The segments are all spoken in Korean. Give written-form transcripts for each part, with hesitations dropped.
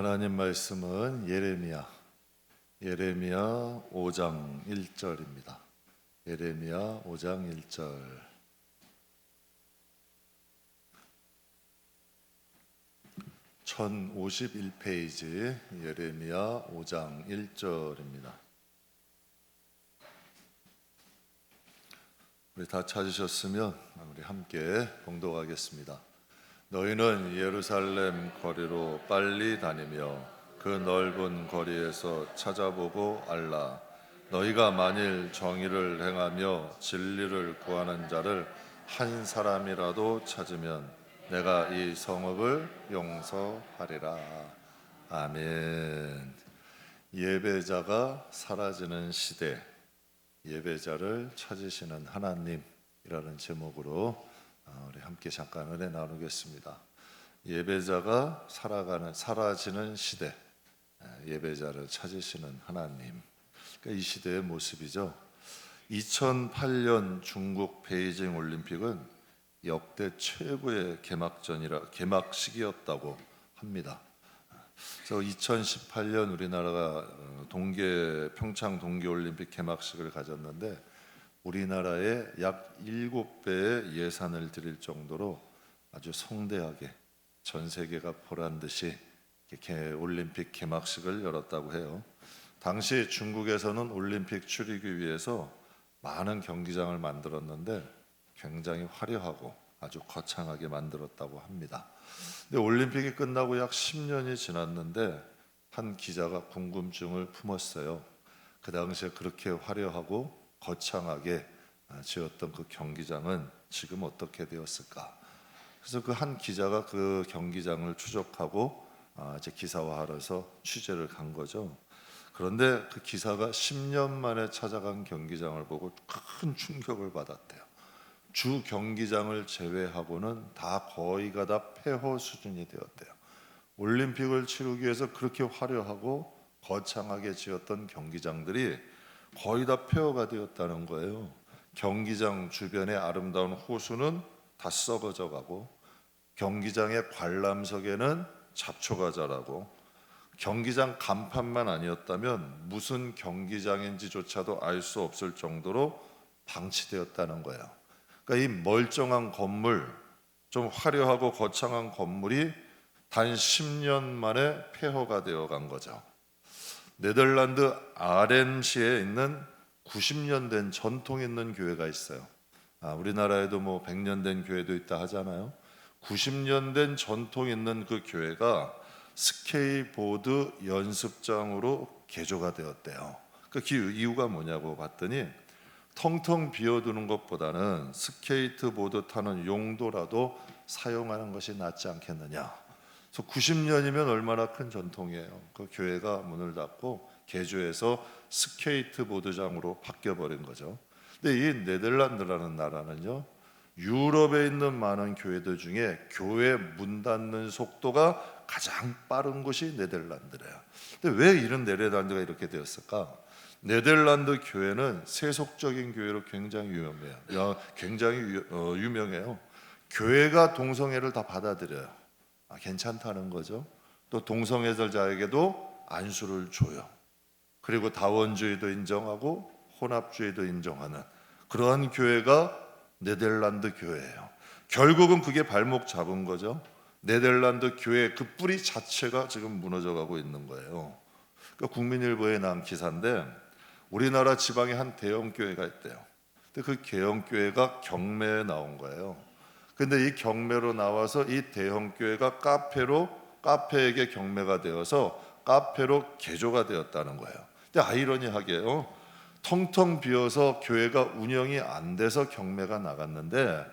하나님 말씀은 예레미야 5장 1절입니다. 예레미야 5장 1절. (1051페이지) 예레미야 5장 1절입니다. 우리 다 찾으셨으면 우리 함께 봉독하겠습니다. 너희는 예루살렘 거리로 빨리 다니며 그 넓은 거리에서 찾아보고 알라. 너희가 만일 정의를 행하며 진리를 구하는 자를 한 사람이라도 찾으면 내가 이 성읍을 용서하리라. 아멘. 예배자가 사라지는 시대, 예배자를 찾으시는 하나님이라는 제목으로 우리 함께 잠깐 은혜 나누겠습니다. 예배자가 사라지는 시대, 예배자를 찾으시는 하나님. 그러니까 이 시대의 모습이죠. 2008년 중국 베이징 올림픽은 역대 최고의 개막식이었다고 합니다. 그래서 2018년 우리나라가 평창 동계올림픽 개막식을 가졌는데 우리나라의 약 7배의 예산을 들일 정도로 아주 성대하게 전 세계가 보란 듯이 올림픽 개막식을 열었다고 해요. 당시 중국에서는 올림픽 치르기 위해서 많은 경기장을 만들었는데 굉장히 화려하고 아주 거창하게 만들었다고 합니다. 근데 올림픽이 끝나고 약 10년이 지났는데 한 기자가 궁금증을 품었어요. 그 당시에 그렇게 화려하고 거창하게 지었던 그 경기장은 지금 어떻게 되었을까? 그래서 그 한 기자가 그 경기장을 추적하고 이제 기사화하러서 취재를 간 거죠. 그런데 그 기사가 10년 만에 찾아간 경기장을 보고 큰 충격을 받았대요. 주 경기장을 제외하고는 다 거의가 다 폐허 수준이 되었대요. 올림픽을 치르기 위해서 그렇게 화려하고 거창하게 지었던 경기장들이 거의 다 폐허가 되었다는 거예요. 경기장 주변의 아름다운 호수는 다 썩어져 가고 경기장의 관람석에는 잡초가 자라고 경기장 간판만 아니었다면 무슨 경기장인지조차도 알 수 없을 정도로 방치되었다는 거예요. 그러니까 이 멀쩡한 건물, 좀 화려하고 거창한 건물이 단 10년 만에 폐허가 되어 간 거죠. 네덜란드 아렌시에 있는 90년 된 전통 있는 교회가 있어요. 우리나라에도 100년 된 교회도 있다 하잖아요. 90년 된 전통 있는 그 교회가 스케이트보드 연습장으로 개조가 되었대요. 그 이유가 뭐냐고 봤더니 텅텅 비어두는 것보다는 스케이트보드 타는 용도라도 사용하는 것이 낫지 않겠느냐. 그래서 90년이면 얼마나 큰 전통이에요. 그 교회가 문을 닫고 개조해서 스케이트보드장으로 바뀌어버린 거죠. 근데 이 네덜란드라는 나라는요, 유럽에 있는 많은 교회들 중에 교회 문 닫는 속도가 가장 빠른 곳이 네덜란드래요. 근데 왜 이런 네덜란드가 이렇게 되었을까? 네덜란드 교회는 세속적인 교회로 굉장히 유명해요. 교회가 동성애를 다 받아들여요. 괜찮다는 거죠. 또 동성애자에게도 안수를 줘요. 그리고 다원주의도 인정하고 혼합주의도 인정하는 그러한 교회가 네덜란드 교회예요. 결국은 그게 발목 잡은 거죠. 네덜란드 교회 그 뿌리 자체가 지금 무너져가고 있는 거예요. 그러니까 국민일보에 난 기사인데 우리나라 지방에 한 대형 교회가 있대요. 근데 그 대형 교회가 경매에 나온 거예요. 근데 이 경매로 나와서 이 대형 교회가 카페에게 경매가 되어서 카페로 개조가 되었다는 거예요. 근데 아이러니하게요, 텅텅 비어서 교회가 운영이 안 돼서 경매가 나갔는데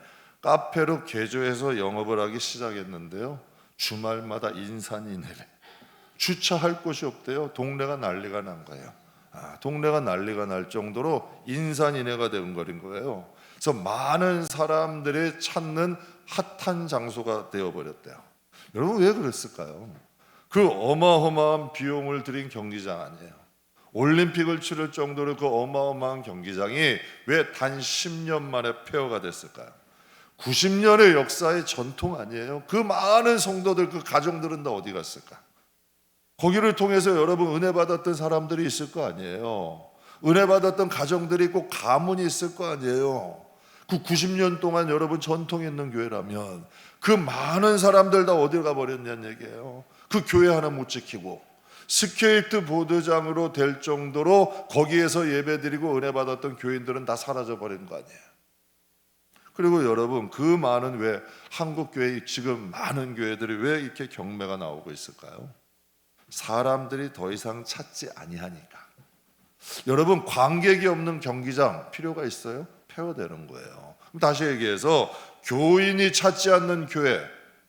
카페로 개조해서 영업을 하기 시작했는데요, 주말마다 인산인해래. 주차할 곳이 없대요. 동네가 난리가 난 거예요. 동네가 난리가 날 정도로 인산인해가 되어버린 거예요. 그래서 많은 사람들이 찾는 핫한 장소가 되어버렸대요. 여러분 왜 그랬을까요? 그 어마어마한 비용을 들인 경기장 아니에요. 올림픽을 치를 정도로 그 어마어마한 경기장이 왜 단 10년 만에 폐허가 됐을까요? 90년의 역사의 전통 아니에요? 그 많은 성도들, 그 가정들은 다 어디 갔을까? 거기를 통해서 여러분 은혜 받았던 사람들이 있을 거 아니에요. 은혜 받았던 가정들이 꼭 가문이 있을 거 아니에요. 그 90년 동안 여러분 전통 있는 교회라면 그 많은 사람들 다 어디 가버렸냐는 얘기예요. 그 교회 하나 못 지키고 스케이트보드장으로 될 정도로 거기에서 예배드리고 은혜 받았던 교인들은 다 사라져버린 거 아니에요. 그리고 여러분 그 많은 왜 한국 교회 지금 많은 교회들이 왜 이렇게 경매가 나오고 있을까요? 사람들이 더 이상 찾지 아니하니까. 여러분 관객이 없는 경기장 필요가 있어요? 폐허되는 거예요. 다시 얘기해서 교인이 찾지 않는 교회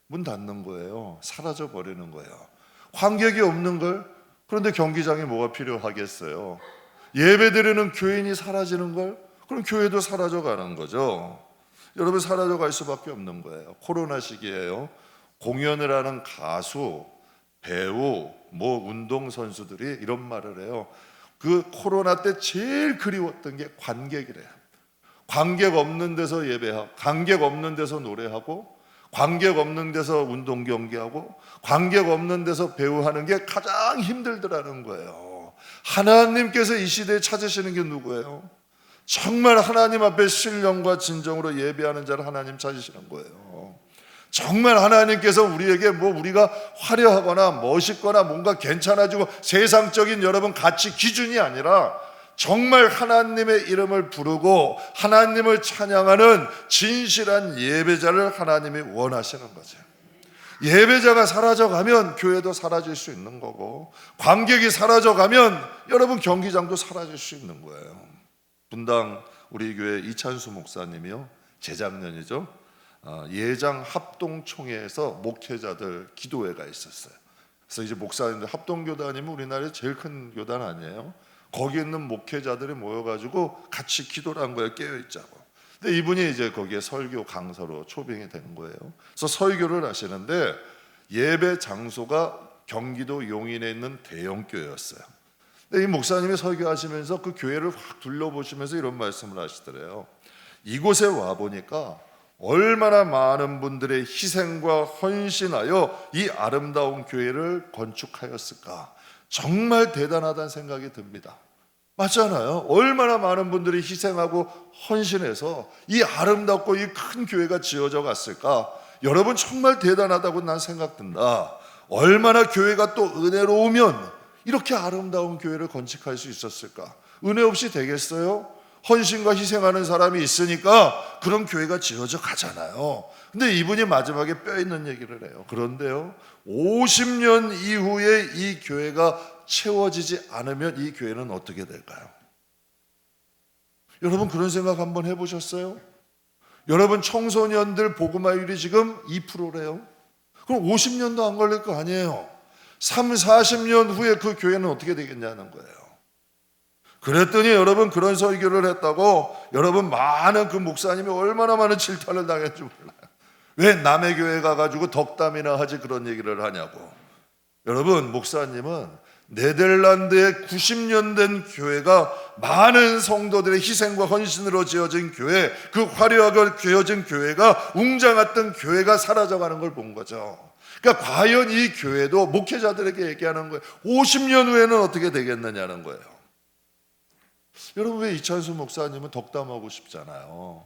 문 닫는 거예요. 사라져 버리는 거예요. 관객이 없는 걸. 그런데 경기장에 뭐가 필요하겠어요? 예배드리는 교인이 사라지는 걸. 그럼 교회도 사라져 가는 거죠. 여러분 사라져 갈 수밖에 없는 거예요. 코로나 시기에요. 공연을 하는 가수, 배우, 운동선수들이 이런 말을 해요. 그 코로나 때 제일 그리웠던 게 관객이래요. 관객 없는 데서 예배하고, 관객 없는 데서 노래하고, 관객 없는 데서 운동 경기하고, 관객 없는 데서 배우하는 게 가장 힘들더라는 거예요. 하나님께서 이 시대에 찾으시는 게 누구예요? 정말 하나님 앞에 신령과 진정으로 예배하는 자를 하나님 찾으시는 거예요. 정말 하나님께서 우리에게 우리가 화려하거나 멋있거나 뭔가 괜찮아지고 세상적인 여러분 가치 기준이 아니라 정말 하나님의 이름을 부르고 하나님을 찬양하는 진실한 예배자를 하나님이 원하시는 거죠. 예배자가 사라져가면 교회도 사라질 수 있는 거고, 관객이 사라져가면 여러분 경기장도 사라질 수 있는 거예요. 분당 우리 교회 이찬수 목사님이요, 재작년이죠, 예장 합동총회에서 목회자들 기도회가 있었어요. 그래서 이제 목사님들, 합동교단이면 우리나라의 제일 큰 교단 아니에요? 거기 있는 목회자들이 모여가지고 같이 기도를 한 거예요. 깨어있자고. 근데 이분이 이제 거기에 설교 강사로 초빙이 되는 거예요. 그래서 설교를 하시는데 예배 장소가 경기도 용인에 있는 대형교회였어요. 근데 이 목사님이 설교하시면서 그 교회를 확 둘러보시면서 이런 말씀을 하시더래요. 이곳에 와보니까 얼마나 많은 분들의 희생과 헌신하여 이 아름다운 교회를 건축하였을까. 정말 대단하다는 생각이 듭니다. 맞잖아요. 얼마나 많은 분들이 희생하고 헌신해서 이 아름답고 이 큰 교회가 지어져 갔을까. 여러분 정말 대단하다고 난 생각된다. 얼마나 교회가 또 은혜로우면 이렇게 아름다운 교회를 건축할 수 있었을까. 은혜 없이 되겠어요? 헌신과 희생하는 사람이 있으니까 그런 교회가 지어져 가잖아요. 근데 이분이 마지막에 뼈 있는 얘기를 해요. 그런데요, 50년 이후에 이 교회가 채워지지 않으면 이 교회는 어떻게 될까요? 여러분 그런 생각 한번 해보셨어요? 여러분 청소년들 복음화율이 지금 2%래요. 그럼 50년도 안 걸릴 거 아니에요. 3, 40년 후에 그 교회는 어떻게 되겠냐는 거예요. 그랬더니 여러분 그런 설교를 했다고 여러분 많은 그 목사님이 얼마나 많은 질타를 당했는지 몰라요. 왜 남의 교회 가가지고 덕담이나 하지 그런 얘기를 하냐고. 여러분 목사님은 네덜란드의 90년 된 교회가 많은 성도들의 희생과 헌신으로 지어진 교회, 그 화려하게 지어진 교회가 웅장했던 교회가 사라져가는 걸 본 거죠. 그러니까 과연 이 교회도 목회자들에게 얘기하는 거예요. 50년 후에는 어떻게 되겠느냐는 거예요. 여러분 왜 이찬수 목사님은 덕담하고 싶잖아요.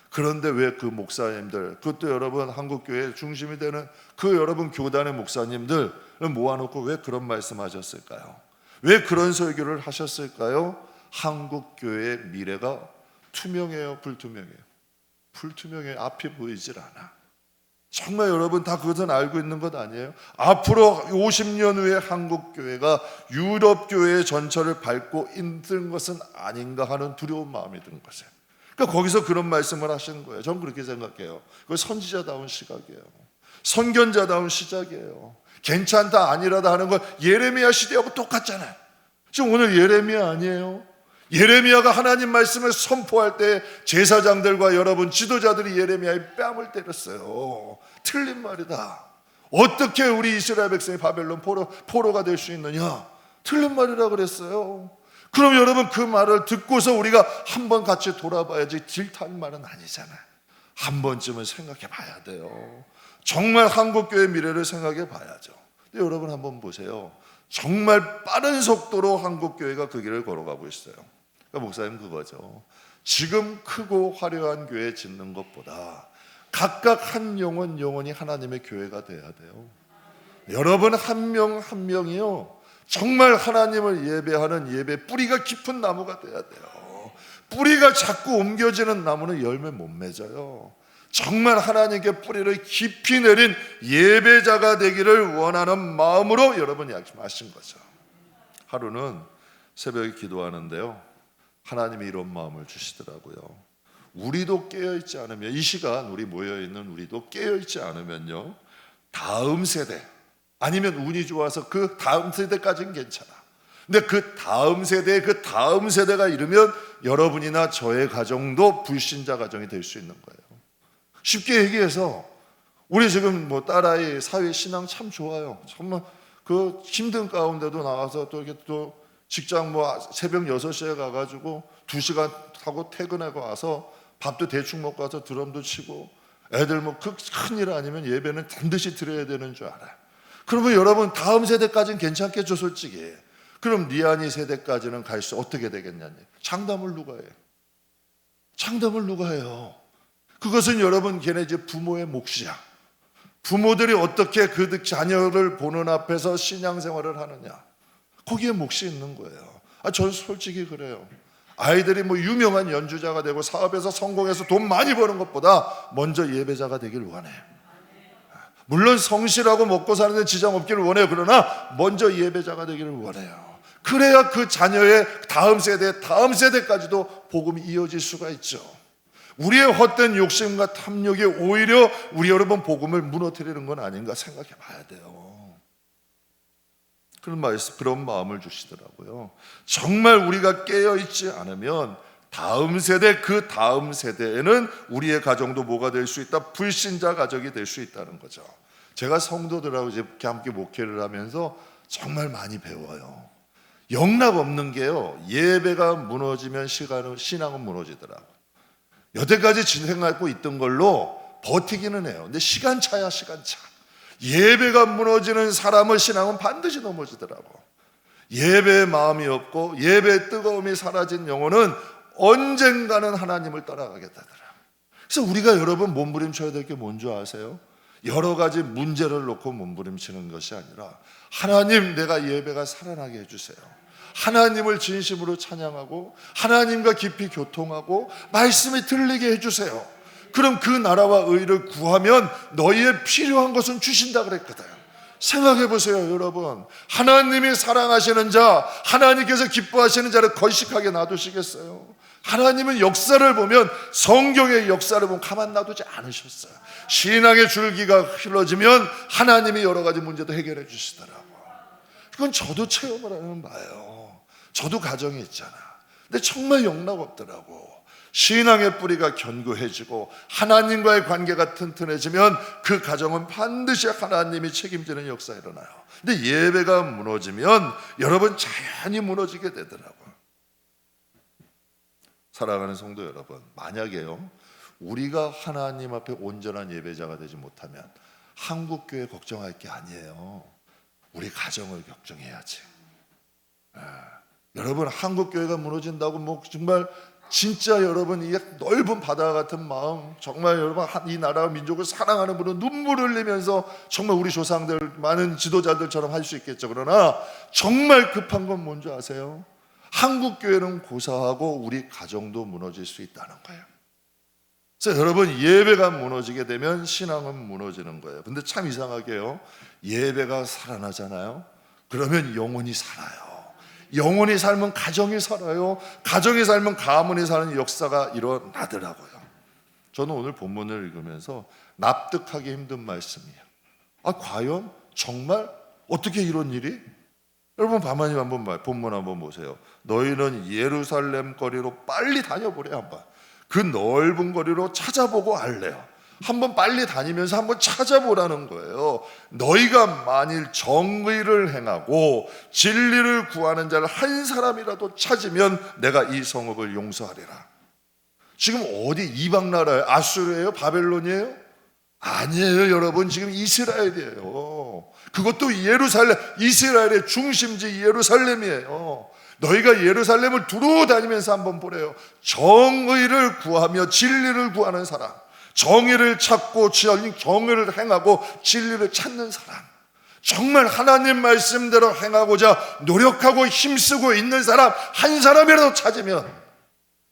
그런데 왜 그 목사님들, 그것도 여러분 한국교회의 중심이 되는 그 여러분 교단의 목사님들을 모아놓고 왜 그런 말씀하셨을까요? 왜 그런 설교를 하셨을까요? 한국교회의 미래가 투명해요, 불투명해요? 불투명해요. 앞이 보이질 않아. 정말 여러분 다 그것은 알고 있는 것 아니에요? 앞으로 50년 후에 한국교회가 유럽교회의 전철을 밟고 있는 것은 아닌가 하는 두려운 마음이 드는 거죠. 그러니까 거기서 그런 말씀을 하시는 거예요. 저는 그렇게 생각해요. 그건 선지자다운 시각이에요. 선견자다운 시작이에요. 괜찮다 아니라다 하는 건 예레미야 시대하고 똑같잖아요. 지금 오늘 예레미야 아니에요? 예레미야가 하나님 말씀을 선포할 때 제사장들과 여러분 지도자들이 예레미야의 뺨을 때렸어요. 틀린 말이다. 어떻게 우리 이스라엘 백성이 바벨론 포로가 될 수 있느냐? 틀린 말이라 그랬어요. 그럼 여러분 그 말을 듣고서 우리가 한번 같이 돌아봐야지 질타할 말은 아니잖아요. 한 번쯤은 생각해 봐야 돼요. 정말 한국교회 미래를 생각해 봐야죠. 근데 여러분 한번 보세요. 정말 빠른 속도로 한국교회가 그 길을 걸어가고 있어요. 그러니까 목사님 그거죠. 지금 크고 화려한 교회 짓는 것보다 각각 한 영혼 영혼이 하나님의 교회가 돼야 돼요. 여러분 한 명 한 명이요, 정말 하나님을 예배하는 예배 뿌리가 깊은 나무가 돼야 돼요. 뿌리가 자꾸 옮겨지는 나무는 열매 못 맺어요. 정말 하나님께 뿌리를 깊이 내린 예배자가 되기를 원하는 마음으로 여러분이 약속하신 거죠. 하루는 새벽에 기도하는데요, 하나님이 이런 마음을 주시더라고요. 우리도 깨어있지 않으면, 이 시간 우리 모여있는 우리도 깨어있지 않으면요, 다음 세대 아니면 운이 좋아서 그 다음 세대까지는 괜찮아. 근데 그 다음 세대의 그 다음 세대가 이르면 여러분이나 저의 가정도 불신자 가정이 될 수 있는 거예요. 쉽게 얘기해서 우리 지금 뭐 딸아이 사회 신앙 참 좋아요. 정말 그 힘든 가운데도 나가서 또 이렇게 또 직장 뭐 새벽 6시에 가가지고 2시간 타고 퇴근하고 와서 밥도 대충 먹고 와서 드럼도 치고, 애들 뭐 큰일 아니면 예배는 반드시 드려야 되는 줄 알아요. 그러면 여러분 다음 세대까지는 괜찮겠죠, 솔직히. 그럼 니안이 세대까지는 갈 수 어떻게 되겠냐니. 장담을 누가 해요? 장담을 누가 해요? 그것은 여러분 걔네 이제 부모의 몫이야. 부모들이 어떻게 그 자녀를 보는 앞에서 신앙생활을 하느냐, 거기에 몫이 있는 거예요. 저는 솔직히 그래요. 아이들이 뭐 유명한 연주자가 되고 사업에서 성공해서 돈 많이 버는 것보다 먼저 예배자가 되길 원해요. 물론 성실하고 먹고 사는 데 지장 없기를 원해요. 그러나 먼저 예배자가 되기를 원해요. 그래야 그 자녀의 다음 세대까지도 복음이 이어질 수가 있죠. 우리의 헛된 욕심과 탐욕이 오히려 우리 여러분 복음을 무너뜨리는 건 아닌가 생각해 봐야 돼요. 그런 마음을 주시더라고요. 정말 우리가 깨어있지 않으면 다음 세대, 그 다음 세대에는 우리의 가정도 뭐가 될 수 있다? 불신자 가정이 될 수 있다는 거죠. 제가 성도들하고 이제 함께 목회를 하면서 정말 많이 배워요. 영락 없는 게요, 예배가 무너지면 신앙은 무너지더라고요. 여태까지 진행하고 있던 걸로 버티기는 해요. 근데 시간차야, 시간차. 예배가 무너지는 사람의 신앙은 반드시 넘어지더라고. 예배의 마음이 없고 예배의 뜨거움이 사라진 영혼은 언젠가는 하나님을 따라가게 되더라. 그래서 우리가 여러분 몸부림쳐야 될 게 뭔지 아세요? 여러 가지 문제를 놓고 몸부림치는 것이 아니라, 하나님, 내가 예배가 살아나게 해주세요. 하나님을 진심으로 찬양하고 하나님과 깊이 교통하고 말씀이 들리게 해주세요. 그럼 그 나라와 의를 구하면 너희의 필요한 것은 주신다 그랬거든. 생각해 보세요, 여러분. 하나님이 사랑하시는 자, 하나님께서 기뻐하시는 자를 건식하게 놔두시겠어요? 하나님은 역사를 보면, 성경의 역사를 보면 가만 놔두지 않으셨어요. 신앙의 줄기가 흘러지면 하나님이 여러 가지 문제도 해결해 주시더라고요. 그건 저도 체험을 하면 봐요. 저도 가정이 있잖아. 근데 정말 영락 없더라고. 신앙의 뿌리가 견고해지고 하나님과의 관계가 튼튼해지면 그 가정은 반드시 하나님이 책임지는 역사가 일어나요. 근데 예배가 무너지면 여러분 자연히 무너지게 되더라고요. 사랑하는 성도 여러분, 만약에요, 우리가 하나님 앞에 온전한 예배자가 되지 못하면 한국교회 걱정할 게 아니에요. 우리 가정을 걱정해야지. 여러분, 한국교회가 무너진다고 뭐 정말 진짜 여러분 이 넓은 바다 같은 마음, 정말 여러분 이 나라와 민족을 사랑하는 분은 눈물을 흘리면서 정말 우리 조상들 많은 지도자들처럼 할 수 있겠죠. 그러나 정말 급한 건 뭔지 아세요? 한국교회는 고사하고 우리 가정도 무너질 수 있다는 거예요. 그래서 여러분, 예배가 무너지게 되면 신앙은 무너지는 거예요. 근데 참 이상하게요, 예배가 살아나잖아요. 그러면 영혼이 살아요. 영혼이 살면 가정이 살아요. 가정이 살면 가문이 사는 역사가 일어나더라고요. 저는 오늘 본문을 읽으면서 납득하기 힘든 말씀이에요. 과연? 정말? 어떻게 이런 일이? 여러분 가만히 한번 봐요. 본문 한번 보세요. 너희는 예루살렘 거리로 빨리 다녀보래. 한번 그 넓은 거리로 찾아보고 알래요. 한번 빨리 다니면서 한번 찾아보라는 거예요. 너희가 만일 정의를 행하고 진리를 구하는 자를 한 사람이라도 찾으면 내가 이 성읍을 용서하리라. 지금 어디 이방 나라예요? 아수르예요? 바벨론이에요? 아니에요, 여러분. 지금 이스라엘이에요. 그것도 예루살렘, 이스라엘의 중심지 예루살렘이에요. 너희가 예루살렘을 두루 다니면서 한번 보래요. 정의를 구하며 진리를 구하는 사람, 정의를 찾고 정의를 행하고 진리를 찾는 사람, 정말 하나님 말씀대로 행하고자 노력하고 힘쓰고 있는 사람 한 사람이라도 찾으면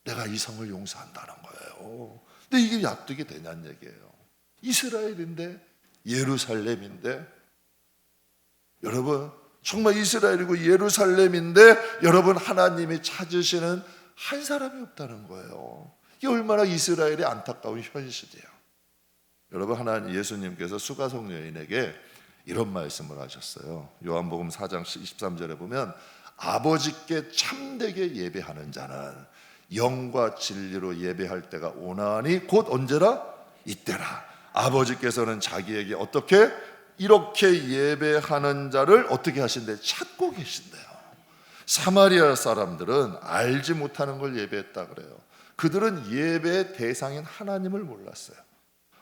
내가 이 성을 용서한다는 거예요. 근데 이게 납득이 되냐는 얘기예요. 이스라엘인데, 예루살렘인데, 여러분 정말 이스라엘이고 예루살렘인데 여러분 하나님이 찾으시는 한 사람이 없다는 거예요. 이게 얼마나 이스라엘의 안타까운 현실이에요. 여러분, 하나님 예수님께서 수가성 여인에게 이런 말씀을 하셨어요. 요한복음 4장 23절에 보면 아버지께 참되게 예배하는 자는 영과 진리로 예배할 때가 오나니 곧 언제라? 이때라. 아버지께서는 자기에게 어떻게? 이렇게 예배하는 자를 어떻게 하신대? 찾고 계신대요. 사마리아 사람들은 알지 못하는 걸 예배했다 그래요. 그들은 예배의 대상인 하나님을 몰랐어요.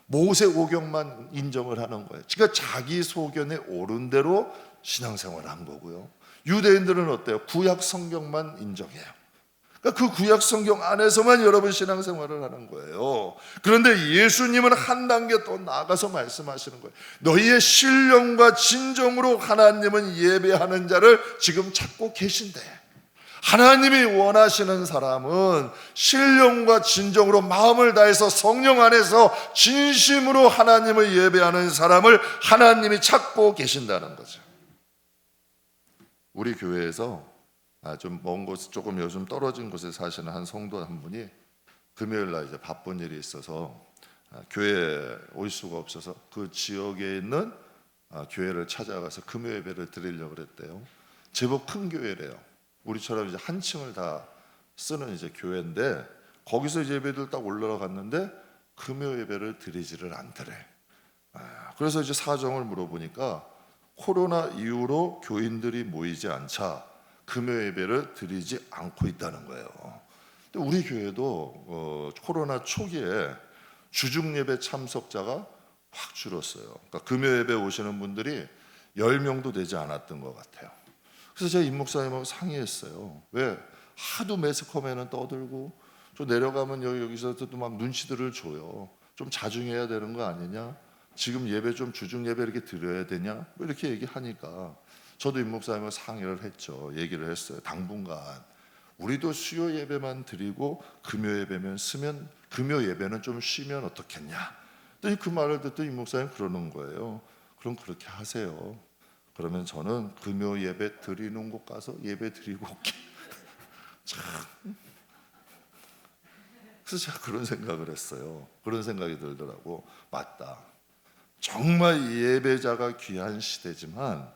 모세오경만 인정을 하는 거예요. 그러니까 자기 소견에 옳은 대로 신앙생활을 한 거고요. 유대인들은 어때요? 구약 성경만 인정해요. 그러니까 그 구약 성경 안에서만 여러분 신앙생활을 하는 거예요. 그런데 예수님은 한 단계 더 나아가서 말씀하시는 거예요. 너희의 신령과 진정으로 하나님은 예배하는 자를 지금 찾고 계신데, 하나님이 원하시는 사람은 신령과 진정으로 마음을 다해서 성령 안에서 진심으로 하나님을 예배하는 사람을 하나님이 찾고 계신다는 거죠. 우리 교회에서 좀 먼 곳, 조금 요즘 떨어진 곳에 사시는 한 성도 한 분이 금요일 날 이제 바쁜 일이 있어서 교회에 올 수가 없어서 그 지역에 있는 교회를 찾아가서 금요 예배를 드리려고 그랬대요. 제법 큰 교회래요. 우리처럼 이제 한 층을 다 쓰는 이제 교회인데, 거기서 이제 예배들 딱 올라갔는데 금요 예배를 드리지를 않더래. 그래서 이제 사정을 물어보니까 코로나 이후로 교인들이 모이지 않자 금요 예배를 드리지 않고 있다는 거예요. 근데 우리 교회도 코로나 초기에 주중 예배 참석자가 확 줄었어요. 그러니까 금요 예배 오시는 분들이 10명도 되지 않았던 것 같아요. 그래서 제가 임 목사님하고 상의했어요. 왜? 하도 매스컴에는 떠들고 좀 내려가면 여기서도 막 눈치들을 줘요. 좀 자중해야 되는 거 아니냐? 지금 예배 좀 주중 예배 이렇게 드려야 되냐? 뭐 이렇게 얘기하니까 저도 임 목사님하고 상의를 했죠. 얘기를 했어요. 당분간 우리도 수요 예배만 드리고 금요 예배면 쓰면, 금요 예배는 좀 쉬면 어떻겠냐? 그 말을 듣더니 임 목사님 그러는 거예요. 그럼 그렇게 하세요. 그러면 저는 금요 예배 드리는 곳 가서 예배 드리고 올게. 참. 그래서 제가 그런 생각을 했어요. 그런 생각이 들더라고. 맞다. 정말 예배자가 귀한 시대지만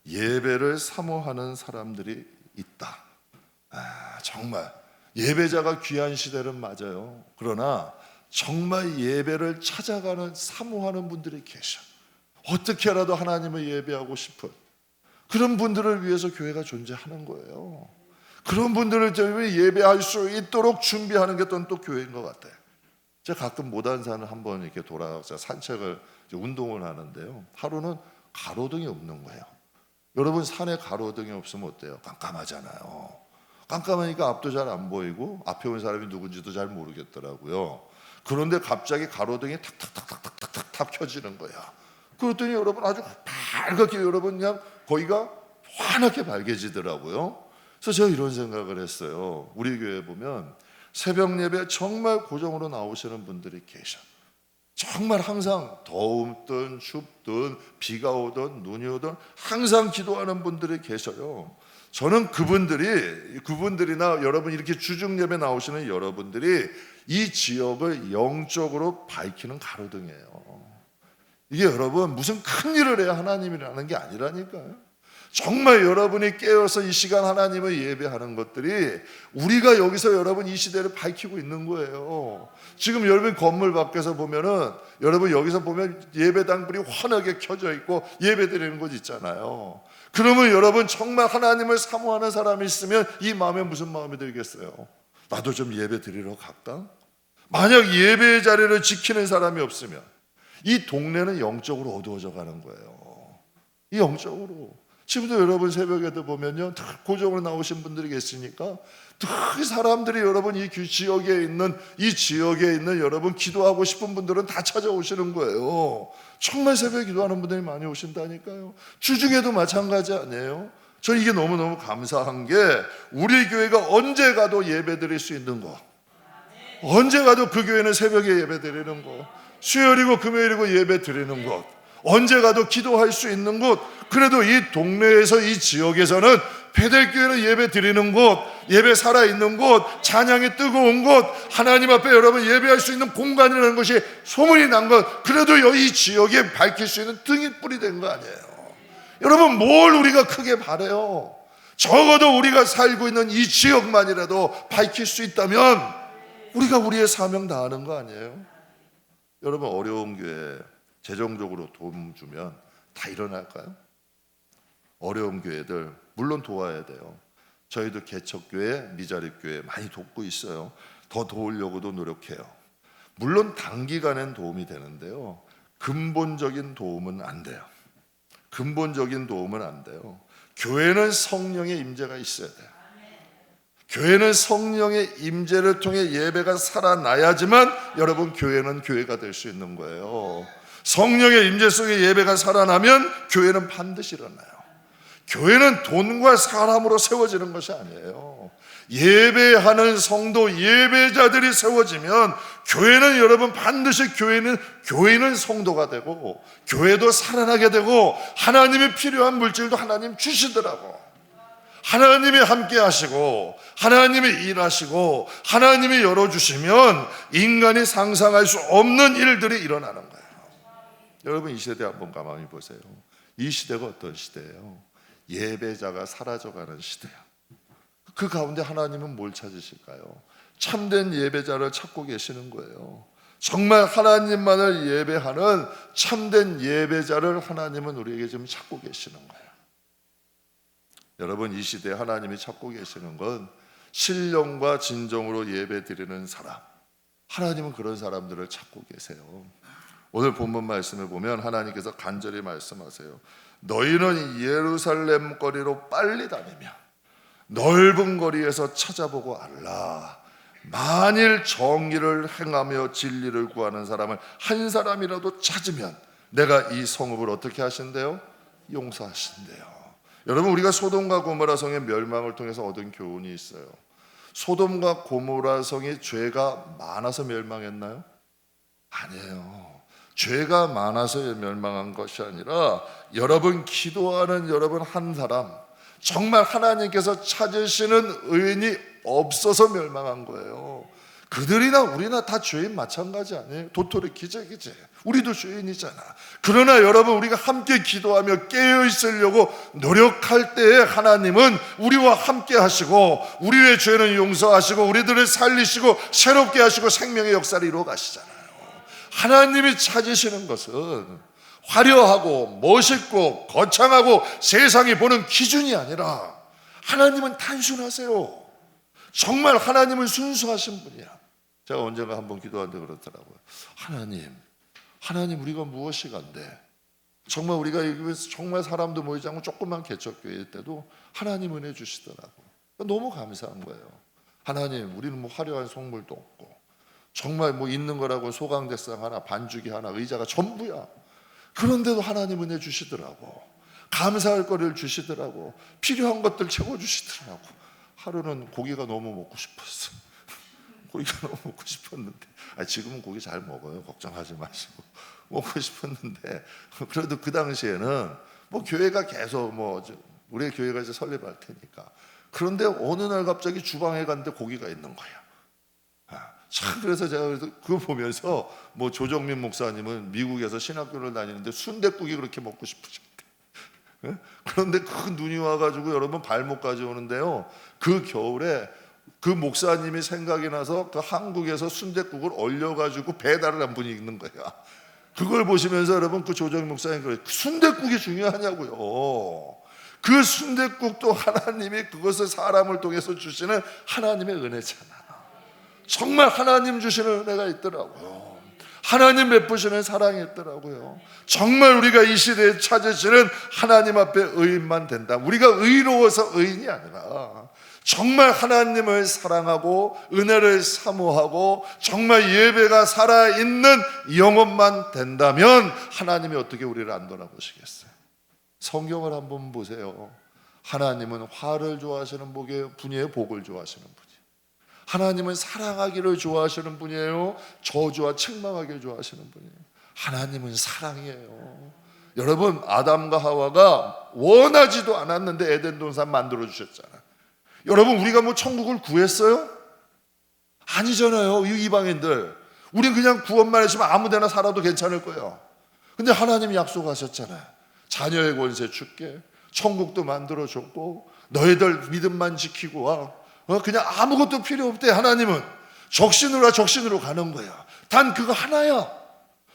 예배를 사모하는 사람들이 있다. 정말 예배자가 귀한 시대는 맞아요. 그러나 정말 예배를 찾아가는, 사모하는 분들이 계셔. 어떻게라도 하나님을 예배하고 싶은 그런 분들을 위해서 교회가 존재하는 거예요. 그런 분들을 예배할 수 있도록 준비하는 게 또 교회인 것 같아요. 제가 가끔 모단산을 한번 이렇게 돌아가서 산책을, 운동을 하는데요. 하루는 가로등이 없는 거예요. 여러분, 산에 가로등이 없으면 어때요? 깜깜하잖아요. 깜깜하니까 앞도 잘 안 보이고 앞에 온 사람이 누군지도 잘 모르겠더라고요. 그런데 갑자기 가로등이 탁탁탁탁탁탁 켜지는 거야. 그랬더니 여러분 아주 밝게, 여러분 그냥 거기가 환하게 밝아지더라고요. 그래서 제가 이런 생각을 했어요. 우리 교회에 보면 새벽 예배 정말 고정으로 나오시는 분들이 계셔. 정말 항상 더웠든 춥든 비가 오든 눈이 오든 항상 기도하는 분들이 계셔요. 저는 그분들이나 여러분 이렇게 주중 예배 나오시는 여러분들이 이 지역을 영적으로 밝히는 가로등이에요. 이게 여러분 무슨 큰 일을 해야 하나님이라는 게 아니라니까요. 정말 여러분이 깨어서 이 시간 하나님을 예배하는 것들이 우리가 여기서 여러분 이 시대를 밝히고 있는 거예요. 지금 여러분 건물 밖에서 보면은, 여러분 여기서 보면 예배당 불이 환하게 켜져 있고 예배 드리는 곳 있잖아요. 그러면 여러분 정말 하나님을 사모하는 사람이 있으면 이 마음에 무슨 마음이 들겠어요? 나도 좀 예배 드리러 갈까? 만약 예배의 자리를 지키는 사람이 없으면 이 동네는 영적으로 어두워져 가는 거예요. 이 영적으로. 지금도 여러분 새벽에도 보면요, 고정으로 나오신 분들이 계시니까 그 사람들이 여러분 이 지역에 있는 여러분 기도하고 싶은 분들은 다 찾아오시는 거예요. 정말 새벽에 기도하는 분들이 많이 오신다니까요. 주중에도 마찬가지 아니에요? 저 이게 너무너무 감사한 게 우리 교회가 언제 가도 예배 드릴 수 있는 거, 언제 가도 그 교회는 새벽에 예배 드리는 거, 수요일이고 금요일이고 예배 드리는 것, 언제 가도 기도할 수 있는 곳, 그래도 이 동네에서 이 지역에서는 베델교회는 예배 드리는 곳, 예배 살아있는 곳, 찬양이 뜨거운 곳, 하나님 앞에 여러분 예배할 수 있는 공간이라는 것이 소문이 난 것, 그래도 이 지역에 밝힐 수 있는 등불이 된 거 아니에요. 여러분 뭘 우리가 크게 바라요? 적어도 우리가 살고 있는 이 지역만이라도 밝힐 수 있다면 우리가 우리의 사명 다하는 거 아니에요? 여러분 어려운 교회 재정적으로 도움 주면 다 일어날까요? 어려운 교회들 물론 도와야 돼요. 저희도 개척교회, 미자립교회 많이 돕고 있어요. 더 도우려고도 노력해요. 물론 단기간엔 도움이 되는데요, 근본적인 도움은 안 돼요. 근본적인 도움은 안 돼요. 교회는 성령의 임재가 있어야 돼요. 교회는 성령의 임재를 통해 예배가 살아나야지만 여러분 교회는 교회가 될 수 있는 거예요. 성령의 임재 속에 예배가 살아나면 교회는 반드시 일어나요. 교회는 돈과 사람으로 세워지는 것이 아니에요. 예배하는 성도, 예배자들이 세워지면 교회는 여러분 반드시 교회는 성도가 되고 교회도 살아나게 되고 하나님이 필요한 물질도 하나님 주시더라고. 하나님이 함께 하시고 하나님이 일하시고 하나님이 열어주시면 인간이 상상할 수 없는 일들이 일어나는 거예요. 여러분 이 시대 한번 가만히 보세요. 이 시대가 어떤 시대예요? 예배자가 사라져가는 시대야. 그 가운데 하나님은 뭘 찾으실까요? 참된 예배자를 찾고 계시는 거예요. 정말 하나님만을 예배하는 참된 예배자를 하나님은 우리에게 지금 찾고 계시는 거예요. 여러분 이 시대에 하나님이 찾고 계시는 건 신령과 진정으로 예배 드리는 사람, 하나님은 그런 사람들을 찾고 계세요. 오늘 본문 말씀을 보면 하나님께서 간절히 말씀하세요. 너희는 예루살렘 거리로 빨리 다니며 넓은 거리에서 찾아보고 알라. 만일 정의를 행하며 진리를 구하는 사람을 한 사람이라도 찾으면 내가 이 성읍을 어떻게 하신대요? 용서하신대요. 여러분 우리가 소돔과 고모라 성의 멸망을 통해서 얻은 교훈이 있어요. 소돔과 고모라 성이 죄가 많아서 멸망했나요? 아니에요. 죄가 많아서 멸망한 것이 아니라 여러분 기도하는 여러분 한 사람, 정말 하나님께서 찾으시는 의인이 없어서 멸망한 거예요. 그들이나 우리나 다 죄인 마찬가지 아니에요? 도토리 기재기재 우리도 죄인이잖아. 그러나 여러분 우리가 함께 기도하며 깨어있으려고 노력할 때에 하나님은 우리와 함께 하시고 우리의 죄는 용서하시고 우리들을 살리시고 새롭게 하시고 생명의 역사를 이루어 가시잖아요. 하나님이 찾으시는 것은 화려하고 멋있고 거창하고 세상이 보는 기준이 아니라 하나님은 단순하세요. 정말 하나님은 순수하신 분이야. 제가 언젠가 한번 기도하는데 그렇더라고요. 하나님 우리가 무엇이 간데 정말 우리가 여기서 정말 사람도 모이지 않고 조그만 개척교회 때도 하나님 은혜 주시더라고요. 너무 감사한 거예요. 하나님 우리는 뭐 화려한 성물도 없고 정말 뭐 있는 거라고 소강대상 하나 반죽이 하나 의자가 전부야. 그런데도 하나님 은혜 주시더라고. 감사할 거리를 주시더라고. 필요한 것들 채워주시더라고. 하루는 고기가 너무 먹고 싶었어. 고기가 너무 먹고 싶었는데 지금은 고기 잘 먹어요. 걱정하지 마시고 먹고 싶었는데 그래도 그 당시에는 뭐 교회가 계속 뭐 우리 교회가 이제 설립할 테니까 그런데 어느 날 갑자기 주방에 갔는데 고기가 있는 거야. 참 그래서 제가 그거 보면서 뭐 조정민 목사님은 미국에서 신학교를 다니는데 순댓국이 그렇게 먹고 싶으셨대. 그런데 그 눈이 와가지고 여러분 발목까지 오는데요. 그 겨울에 그 목사님이 생각이 나서 그 한국에서 순댓국을 얼려가지고 배달을 한 분이 있는 거야. 그걸 보시면서 여러분 그 조정민 목사님 그래요. 순댓국이 중요하냐고요. 그 순댓국도 하나님이 그것을 사람을 통해서 주시는 하나님의 은혜잖아. 정말 하나님 주시는 은혜가 있더라고요. 하나님 베푸시는 사랑이었더라고요. 정말 우리가 이 시대에 찾으시는 하나님 앞에 의인만 된다. 우리가 의로워서 의인이 아니라 정말 하나님을 사랑하고 은혜를 사모하고 정말 예배가 살아있는 영혼만 된다면 하나님이 어떻게 우리를 안 돌아보시겠어요? 성경을 한번 보세요. 하나님은 화를 좋아하시는 분이에요? 복을 좋아하시는 분이에요? 하나님은 사랑하기를 좋아하시는 분이에요? 저주와 책망하기를 좋아하시는 분이에요? 하나님은 사랑이에요. 여러분, 아담과 하와가 원하지도 않았는데 에덴 동산 만들어 주셨잖아요. 여러분, 우리가 뭐 천국을 구했어요? 아니잖아요. 이 이방인들, 우린 그냥 구원만 했으면 아무 데나 살아도 괜찮을 거예요. 근데 하나님이 약속하셨잖아요. 자녀의 권세 줄게, 천국도 만들어 줬고 너희들 믿음만 지키고 와. 그냥 아무것도 필요 없대. 하나님은 적신으로 가는 거야. 단 그거 하나야.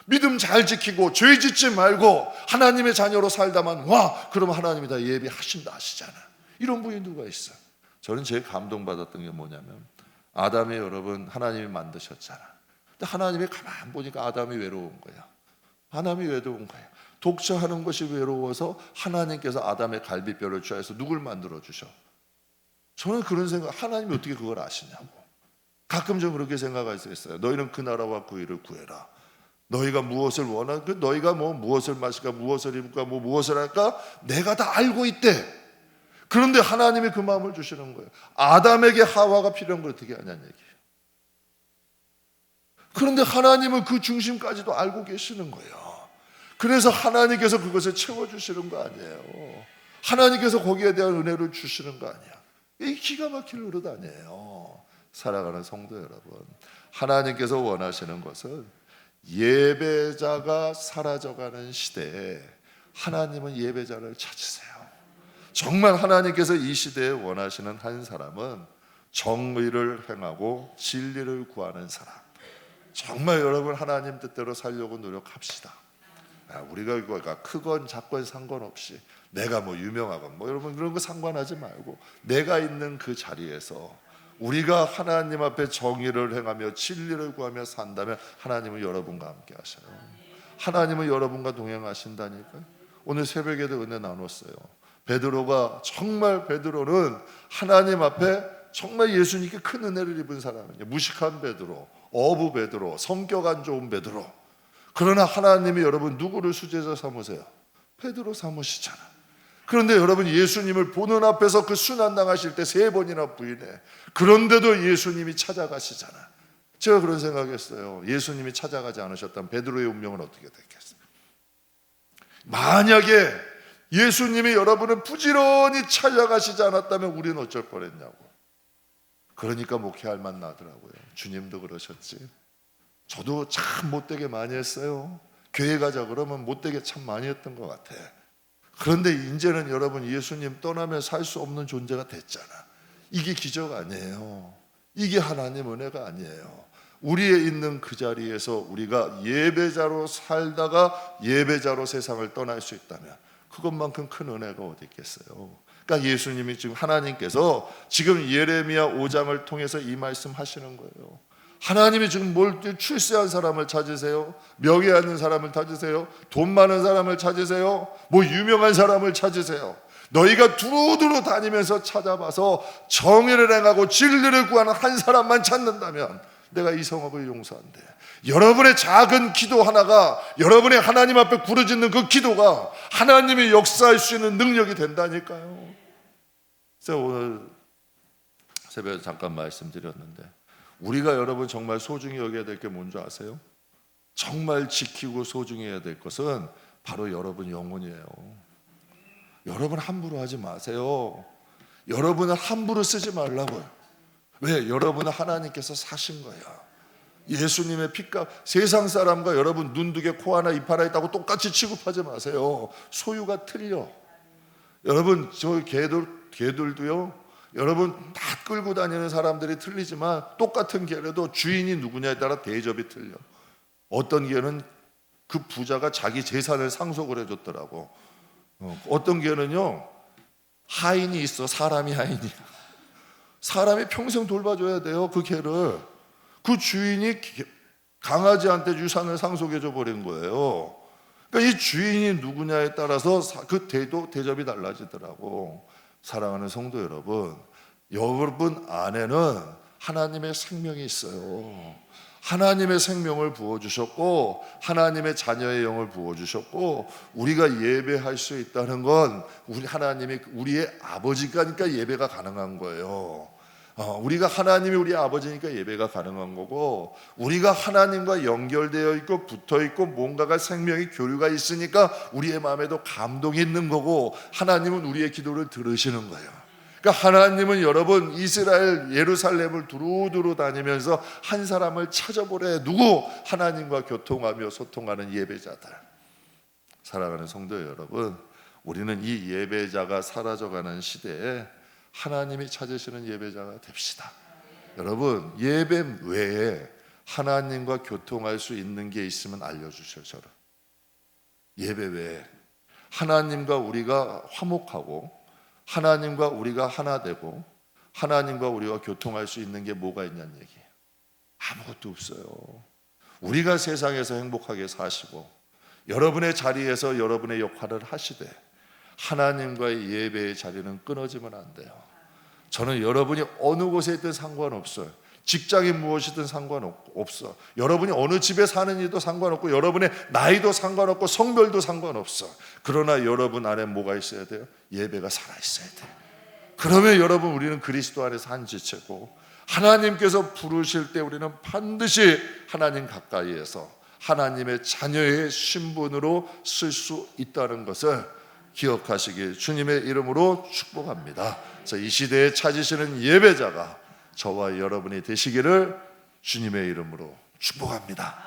믿음 잘 지키고 죄 짓지 말고 하나님의 자녀로 살다만 와, 그럼 하나님이 다 예비하신다 하시잖아. 이런 분이 누가 있어요? 저는 제일 감동받았던 게 뭐냐면, 아담이 여러분 하나님이 만드셨잖아. 근데 하나님이 가만 보니까 아담이 외로운 거야. 아담이 외로운 거야. 독처하는 것이 외로워서 하나님께서 아담의 갈비뼈를 취해서 누굴 만들어 주셔? 저는 그런 생각, 하나님이 어떻게 그걸 아시냐고. 가끔 좀 그렇게 생각할 수 있어요. 너희는 그 나라와 그 일을 구해라. 너희가 무엇을 원하, 너희가 뭐 무엇을 마실까, 무엇을 입을까, 뭐 무엇을 할까, 내가 다 알고 있대. 그런데 하나님이 그 마음을 주시는 거예요. 아담에게 하와가 필요한 걸 어떻게 하냐는 얘기예요. 그런데 하나님은 그 중심까지도 알고 계시는 거예요. 그래서 하나님께서 그것을 채워주시는 거 아니에요. 하나님께서 거기에 대한 은혜를 주시는 거 아니야. 이 기가 막힐 노릇 아니에요. 사랑하는 성도 여러분, 하나님께서 원하시는 것은 예배자가 사라져가는 시대에 하나님은 예배자를 찾으세요. 정말 하나님께서 이 시대에 원하시는 한 사람은 정의를 행하고 진리를 구하는 사람. 정말 여러분 하나님 뜻대로 살려고 노력합시다. 우리가 이거가 크건 작건 상관없이 내가 뭐 유명하건 뭐 여러분 그런 거 상관하지 말고 내가 있는 그 자리에서 우리가 하나님 앞에 정의를 행하며 진리를 구하며 산다면 하나님은 여러분과 함께 하셔요. 하나님은 여러분과 동행하신다니까요. 오늘 새벽에도 은혜 나눴어요. 베드로가 정말, 베드로는 하나님 앞에 정말 예수님께 큰 은혜를 입은 사람이에요. 무식한 베드로, 어부 베드로, 성격 안 좋은 베드로. 그러나 하나님이 여러분 누구를 수제자 삼으세요? 베드로 삼으시잖아. 그런데 여러분 예수님을 보는 앞에서 그 순환당하실 때 3번이나 부인해. 그런데도 예수님이 찾아가시잖아. 제가 그런 생각했어요. 예수님이 찾아가지 않으셨다면 베드로의 운명은 어떻게 됐겠어요? 만약에 예수님이 여러분을 부지런히 찾아가시지 않았다면 우리는 어쩔 뻔했냐고. 그러니까 목회할 만 나더라고요. 주님도 그러셨지. 저도 참 못되게 많이 했어요. 교회 가자 그러면 못되게 참 많이 했던 것 같아. 그런데 이제는 여러분 예수님 떠나면 살 수 없는 존재가 됐잖아. 이게 기적 아니에요. 이게 하나님 은혜가 아니에요. 우리의 있는 그 자리에서 우리가 예배자로 살다가 예배자로 세상을 떠날 수 있다면 그것만큼 큰 은혜가 어디 있겠어요. 그러니까 예수님이 지금 하나님께서 지금 예레미야 5장을 통해서 이 말씀 하시는 거예요. 하나님이 지금 뭘 출세한 사람을 찾으세요? 명예하는 사람을 찾으세요? 돈 많은 사람을 찾으세요? 뭐 유명한 사람을 찾으세요? 너희가 두루두루 다니면서 찾아봐서 정의를 행하고 진리를 구하는 한 사람만 찾는다면 내가 이 성읍을 용서한대. 여러분의 작은 기도 하나가 여러분의 하나님 앞에 부르짖는 그 기도가 하나님이 역사할 수 있는 능력이 된다니까요. 그래서 오늘 새벽에 잠깐 말씀드렸는데 우리가 여러분 정말 소중히 여겨야 될 게 뭔지 아세요? 정말 지키고 소중히 해야 될 것은 바로 여러분 영혼이에요. 여러분 함부로 하지 마세요. 여러분을 함부로 쓰지 말라고요. 왜? 여러분은 하나님께서 사신 거예요. 예수님의 피값. 세상 사람과 여러분 눈 두 개, 코 하나, 입 하나 있다고 똑같이 취급하지 마세요. 소유가 틀려. 여러분 저 개들도요, 여러분 다 끌고 다니는 사람들이 틀리지만 똑같은 개라도 주인이 누구냐에 따라 대접이 틀려. 어떤 개는 그 부자가 자기 재산을 상속을 해줬더라고. 어떤 개는요 하인이 있어. 사람이 하인이야. 사람이 평생 돌봐줘야 돼요. 그 개를. 그 주인이 강아지한테 유산을 상속해줘 버린 거예요. 그러니까 이 주인이 누구냐에 따라서 그 대접이 달라지더라고. 사랑하는 성도 여러분, 여러분 안에는 하나님의 생명이 있어요. 하나님의 생명을 부어주셨고 하나님의 자녀의 영을 부어주셨고, 우리가 예배할 수 있다는 건 하나님이 우리의 아버지니까 예배가 가능한 거예요. 우리가 하나님이 우리 아버지니까 예배가 가능한 거고, 우리가 하나님과 연결되어 있고 붙어 있고 뭔가가 생명이 교류가 있으니까 우리의 마음에도 감동이 있는 거고, 하나님은 우리의 기도를 들으시는 거예요. 그러니까 하나님은 여러분 이스라엘 예루살렘을 두루두루 다니면서 한 사람을 찾아보래. 누구? 하나님과 교통하며 소통하는 예배자들. 사랑하는 성도 여러분, 우리는 이 예배자가 사라져가는 시대에 하나님이 찾으시는 예배자가 됩시다. 여러분, 예배 외에 하나님과 교통할 수 있는 게 있으면 알려주세요. 저를. 예배 외에 하나님과 우리가 화목하고 하나님과 우리가 하나 되고 하나님과 우리가 교통할 수 있는 게 뭐가 있냐는 얘기예요. 아무것도 없어요. 우리가 세상에서 행복하게 사시고 여러분의 자리에서 여러분의 역할을 하시되 하나님과의 예배의 자리는 끊어지면 안 돼요. 저는 여러분이 어느 곳에 있든 상관없어요. 직장이 무엇이든 상관없어. 여러분이 어느 집에 사는지도 상관없고 여러분의 나이도 상관없고 성별도 상관없어. 그러나 여러분 안에 뭐가 있어야 돼요? 예배가 살아있어야 돼요. 그러면 여러분, 우리는 그리스도 안에서 한 지체고 하나님께서 부르실 때 우리는 반드시 하나님 가까이에서 하나님의 자녀의 신분으로 쓸 수 있다는 것을 기억하시길 주님의 이름으로 축복합니다. 이 시대에 찾으시는 예배자가 저와 여러분이 되시기를 주님의 이름으로 축복합니다.